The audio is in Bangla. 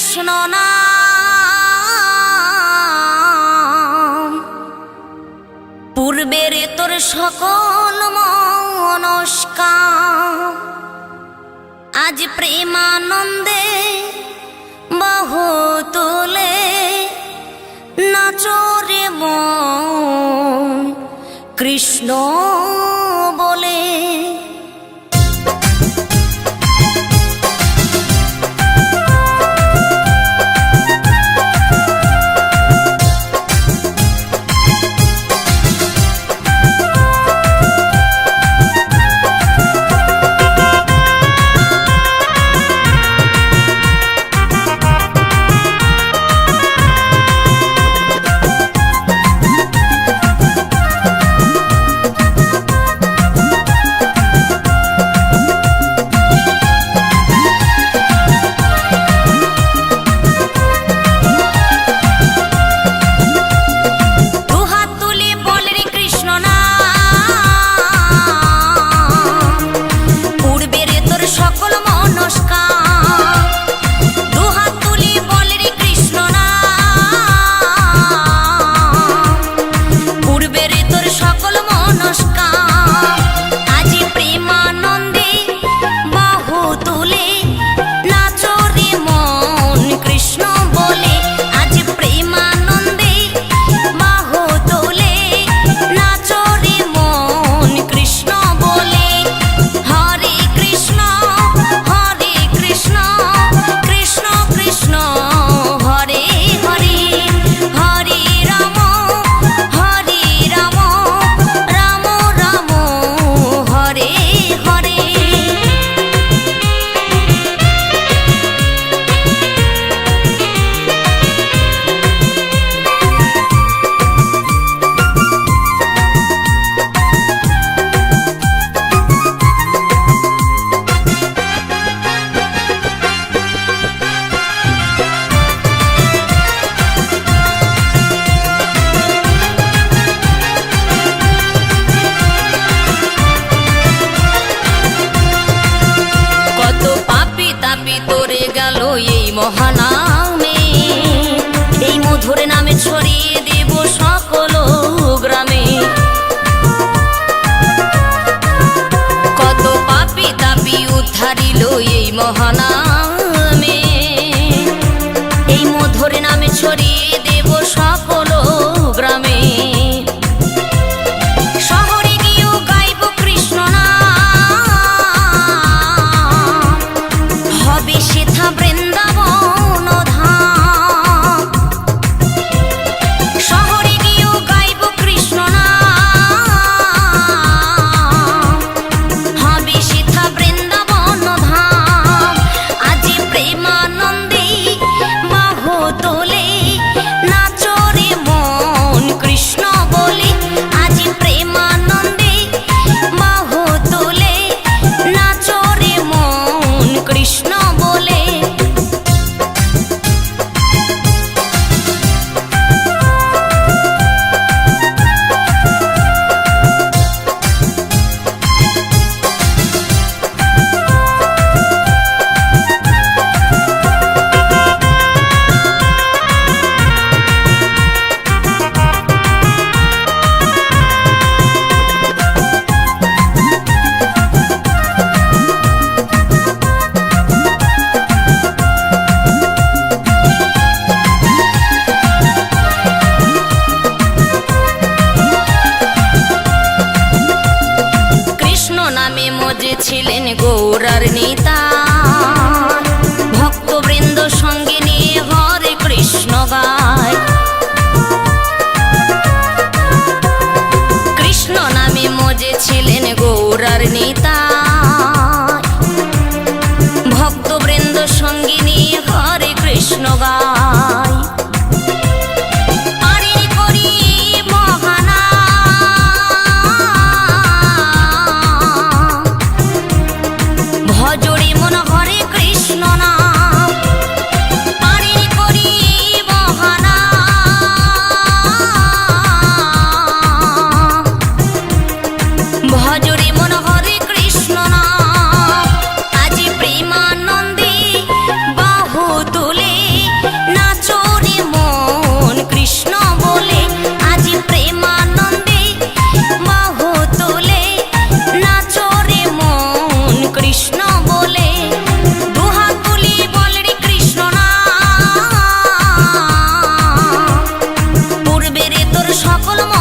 কৃষ্ণ নাম পূর্বের তোর সকল মনস্কাম আজ প্রেমানন্দে বহু তোলে নাচরে মন কৃষ্ণ বলে। মহানামে এই মধুর নামে ছড়িয়ে দেব সকল গ্রামে। কত পাপী তাপী উদ্ধারিল এই মহানামে এই মধুর নামে ছড়িয়ে দেব সকল গ্রামে। শহরে গিয়েও গাইব কৃষ্ণ নাম হবে সেথা বৃন্দাবন ধাম। শহরে গিয়েও গাইব কৃষ্ণ নাম হবে সেথা বৃন্দাবন ধাম। আজ প্রেমানন্দে বাহু তোলে নাচরে মন কৃষ্ণ বলে। আজ প্রেমানন্দে বাহু তোলে নাচরে মন কৃষ্ণ বলে। ছিলেন গৌরার নেতা ভক্তবৃন্দ সঙ্গে নিয়ে হরে কৃষ্ণ গায়। কৃষ্ণ নামে মজে ছিলেন গৌরার নেতা ভক্তবৃন্দ সঙ্গে নিয়ে হরে কৃষ্ণ গায়। ভজরে সকল